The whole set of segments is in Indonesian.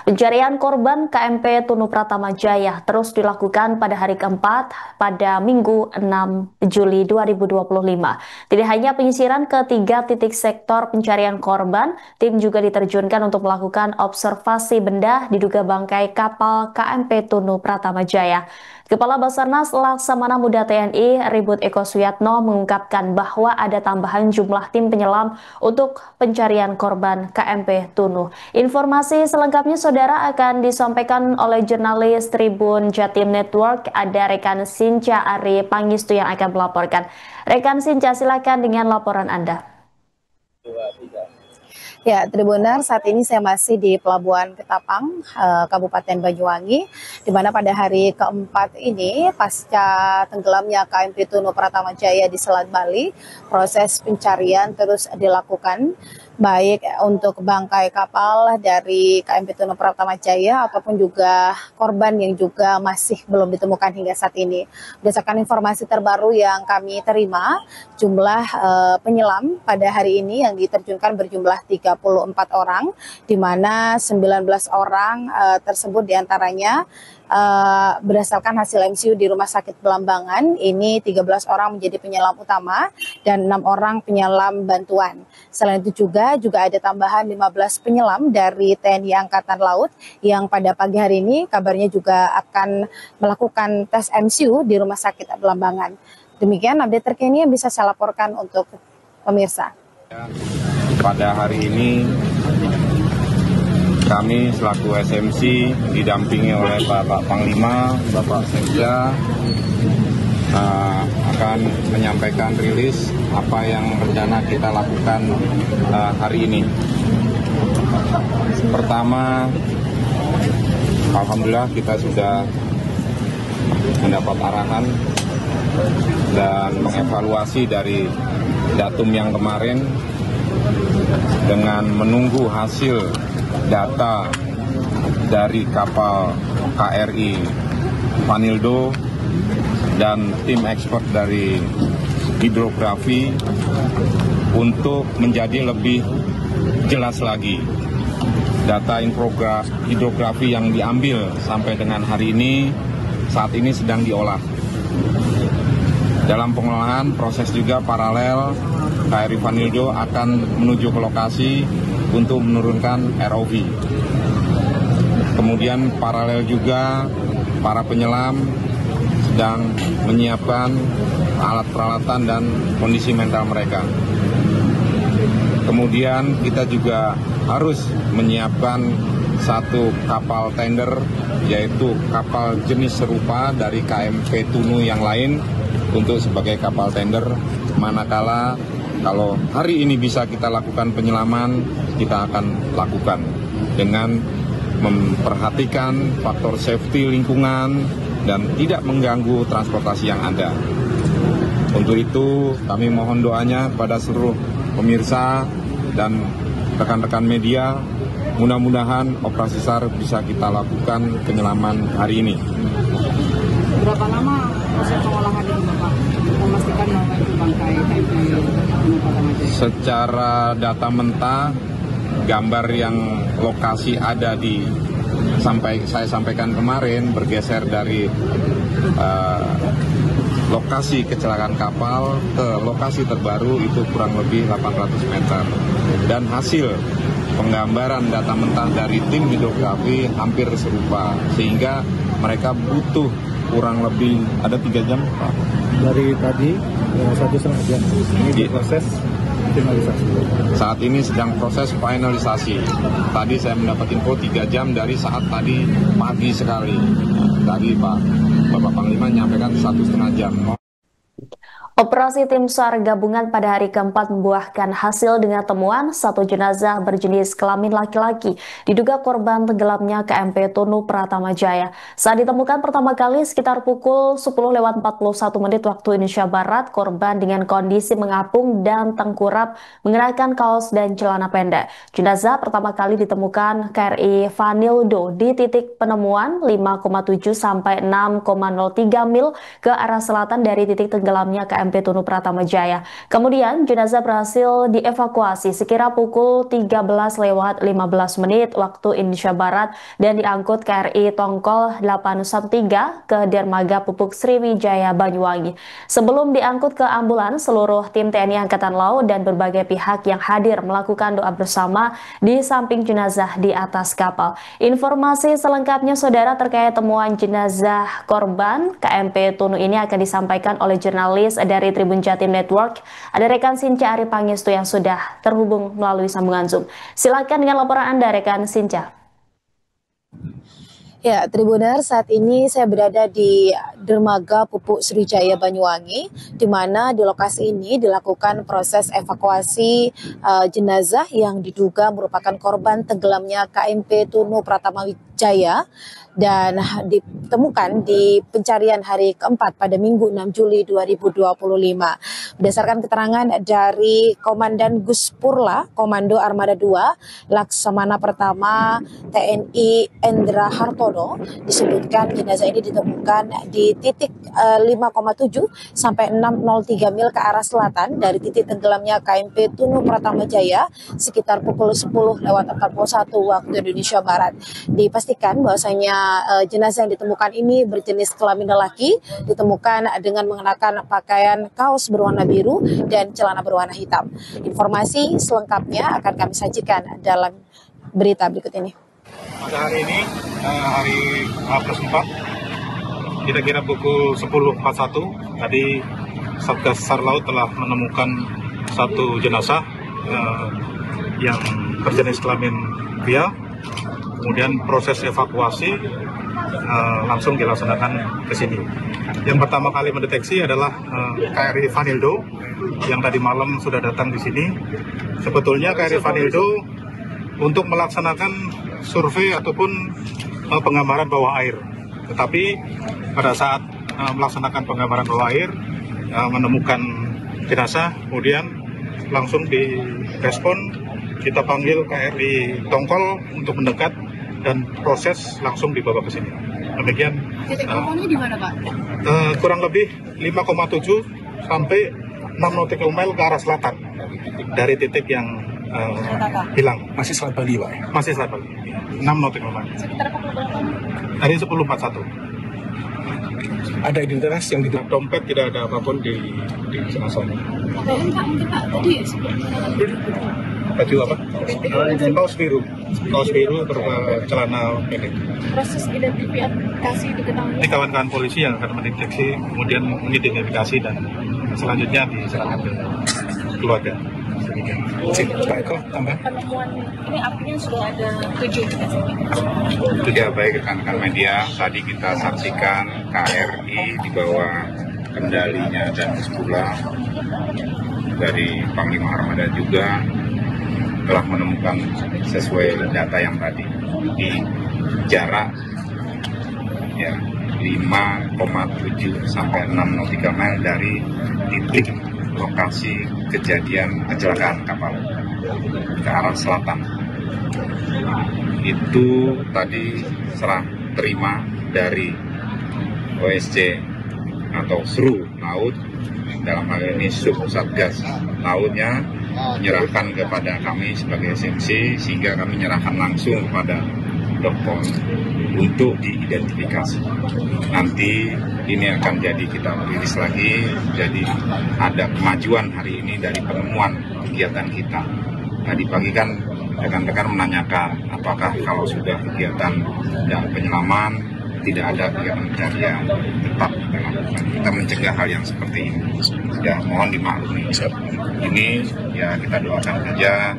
Pencarian korban KMP Tunu Pratama Jaya terus dilakukan pada hari keempat pada Minggu 6 Juli 2025. Tidak hanya penyisiran ke 3 titik sektor pencarian korban, tim juga diterjunkan untuk melakukan observasi benda diduga bangkai kapal KMP Tunu Pratama Jaya. Kepala Basarnas Laksamana Muda TNI Ribut Eko Suyatno mengungkapkan bahwa ada tambahan jumlah tim penyelam untuk pencarian korban KMP Tunu. Informasi selengkapnya saudara akan disampaikan oleh jurnalis Tribun Jatim Network. Ada rekan Sinca Ari Pangistu yang akan melaporkan. Rekan Sinca, silakan dengan laporan Anda. Ya, Tribuner, saat ini saya masih di Pelabuhan Ketapang, Kabupaten Banyuwangi, di mana pada hari keempat ini, pasca tenggelamnya KMP Tunu Pratama Jaya di Selat Bali, proses pencarian terus dilakukan, baik untuk bangkai kapal dari KMP Tunu Pratama Jaya ataupun juga korban yang juga masih belum ditemukan hingga saat ini. Berdasarkan informasi terbaru yang kami terima, jumlah penyelam pada hari ini yang diterjunkan berjumlah 34 orang, di mana 19 orang tersebut diantaranya berdasarkan hasil MCU di Rumah Sakit Belambangan. Ini 13 orang menjadi penyelam utama dan 6 orang penyelam bantuan. Selain itu juga ada tambahan 15 penyelam dari TNI Angkatan Laut yang pada pagi hari ini kabarnya juga akan melakukan tes MCU di Rumah Sakit Belambangan. Demikian update terkini yang bisa saya laporkan untuk pemirsa. Pada hari ini kami selaku SMC didampingi oleh Bapak Panglima, Bapak Sekda akan menyampaikan rilis apa yang rencana kita lakukan hari ini. Pertama, alhamdulillah kita sudah mendapat arahan dan mengevaluasi dari datum yang kemarin dengan menunggu hasil data dari kapal KRI Vanildo dan tim expert dari hidrografi untuk menjadi lebih jelas lagi data hidrografi yang diambil sampai dengan hari ini saat ini sedang diolah. Dalam pengolahan proses juga paralel KRI Vanildo akan menuju ke lokasi untuk menurunkan ROV. Kemudian paralel juga para penyelam sedang menyiapkan alat peralatan dan kondisi mental mereka. Kemudian kita juga harus menyiapkan satu kapal tender, yaitu kapal jenis serupa dari KMP Tunu yang lain untuk sebagai kapal tender, manakala kalau hari ini bisa kita lakukan penyelaman, kita akan lakukan dengan memperhatikan faktor safety lingkungan dan tidak mengganggu transportasi yang ada. Untuk itu kami mohon doanya pada seluruh pemirsa dan rekan-rekan media, mudah-mudahan operasi SAR bisa kita lakukan penyelaman hari ini. Berapa lama proses pengolahan ini, Bapak? Memastikan bahwa itu bangkai KMP Tunu Pratama Jaya. Secara data mentah, gambar yang lokasi ada di saya sampaikan kemarin bergeser dari lokasi kecelakaan kapal ke lokasi terbaru itu kurang lebih 800 meter. Dan hasil penggambaran data mentah dari tim hidrografi hampir serupa, sehingga mereka butuh kurang lebih ada 3 jam, Pak. Dari tadi 1,5 jam. Ini proses finalisasi. Saat ini sedang proses finalisasi. Tadi saya mendapat info 3 jam dari saat tadi pagi sekali. Tadi Bapak Panglima menyampaikan 1,5 jam. Operasi tim SAR gabungan pada hari keempat membuahkan hasil dengan temuan satu jenazah berjenis kelamin laki-laki diduga korban tenggelamnya KMP Tunu Pratama Jaya. Saat ditemukan pertama kali sekitar pukul 10:41 waktu Indonesia Barat, korban dengan kondisi mengapung dan tengkurap mengenakan kaos dan celana pendek. Jenazah pertama kali ditemukan KRI Vanildo di titik penemuan 5,7 sampai 6,03 mil ke arah selatan dari titik tenggelamnya KMP KMP Tunu Pratama Jaya. Kemudian jenazah berhasil dievakuasi sekira pukul 13:15 waktu Indonesia Barat dan diangkut KRI Tongkol 813 ke Dermaga Pupuk Sriwijaya Banyuwangi. Sebelum diangkut ke ambulans, seluruh tim TNI Angkatan Laut dan berbagai pihak yang hadir melakukan doa bersama di samping jenazah di atas kapal. Informasi selengkapnya saudara terkait temuan jenazah korban KMP Tunu ini akan disampaikan oleh jurnalis dari Tribun Jatim Network. Ada rekan Sinca Ari Pangestu yang sudah terhubung melalui sambungan Zoom. Silakan dengan laporan Anda, rekan Sinca. Ya, Tribuner, saat ini saya berada di Dermaga Pupuk Sriwijaya Banyuwangi, di mana di lokasi ini dilakukan proses evakuasi jenazah yang diduga merupakan korban tenggelamnya KMP Tunu Pratama Jaya dan ditemukan di pencarian hari keempat pada Minggu 6 Juli 2025. Berdasarkan keterangan dari Komandan Guspurla, Komando Armada 2, Laksamana Pertama TNI Endra Hartono, disebutkan jenazah ini ditemukan di titik 5,7 sampai 603 mil ke arah selatan dari titik tenggelamnya KMP Tunu Pratama Jaya sekitar pukul 10:41 waktu Indonesia Barat. Dipastikan bahwasanya jenazah yang ditemukan ini berjenis kelamin lelaki, ditemukan dengan mengenakan pakaian kaos berwarna biru dan celana berwarna hitam. Informasi selengkapnya akan kami sajikan dalam berita berikut ini. Pada hari ini, hari H+4, kira-kira pukul 10.41, tadi Satgas SAR Laut telah menemukan satu jenazah yang berjenis kelamin pria. Kemudian proses evakuasi langsung dilaksanakan ke sini. Yang pertama kali mendeteksi adalah KRI Vanildo yang tadi malam sudah datang di sini. Sebetulnya KRI Vanildo untuk melaksanakan survei ataupun penggambaran bawah air. Tetapi pada saat melaksanakan penggambaran bawah air menemukan jenazah, kemudian langsung direspon, kita panggil KRI Tongkol untuk mendekat dan proses langsung dibawa ke sini. Demikian. Titik awalnya di mana, Pak? Kurang lebih 5,7 sampai 6 nautical mile ke arah selatan dari titik yang hilang. Masih Selat Bali, Pak? Masih Selat Bali. 6 nautical mile. Sekitar pukul berapa? Hari 10.41. Ada identitas yang di dompet, tidak ada apapun di sana. Pakaian, Pak, mungkin Pak tadi Baju apa? Kaos biru bercelana pendek. proses identifikasi diketahui. Ini kawan-kawan polisi yang akan mendeteksi, kemudian mengidentifikasi dan selanjutnya diserahkan ke keluarga. Pak Eko, tambah. Penemuan ini artinya sudah ada 7 jenazah. Itu ya, baik rekan-rekan media, tadi kita saksikan KRI di bawah kendalinya dan Guspurla dari Panglima Armada juga telah menemukan sesuai data yang tadi di jarak ya 5,7 sampai 6 nautical mile dari titik lokasi kejadian kecelakaan kapal ke arah selatan. Itu tadi serah terima dari OSC atau SRU Laut, dalam hal ini Sub Satgas Lautnya, menyerahkan kepada kami sebagai SMC, sehingga kami menyerahkan langsung kepada Dokpol untuk diidentifikasi. Nanti ini akan jadi kita rilis lagi, jadi ada kemajuan hari ini dari penemuan kegiatan kita. Tadi pagi kan rekan-rekan menanyakan apakah kalau sudah kegiatan dan penyelaman tidak ada kegiatan pencarian, tetap kita lakukan. Kita mencegah hal yang seperti ini. Ya, mohon dimaklumi. Ini ya kita doakan saja.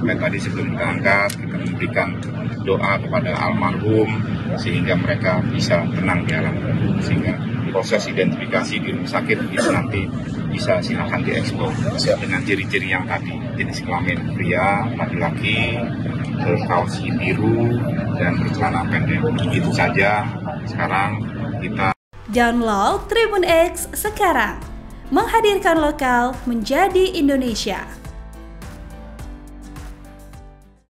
Supaya tadi sebelum kita angkat, kita memberikan doa kepada almarhum sehingga mereka bisa tenang di alam, sehingga proses identifikasi di rumah sakit itu nanti bisa silakan diekspor dengan ciri-ciri yang tadi, jenis kelamin pria, laki-laki, kaos biru dan bercelana pendek. Itu saja. Sekarang kita download Tribun X sekarang, menghadirkan lokal menjadi Indonesia.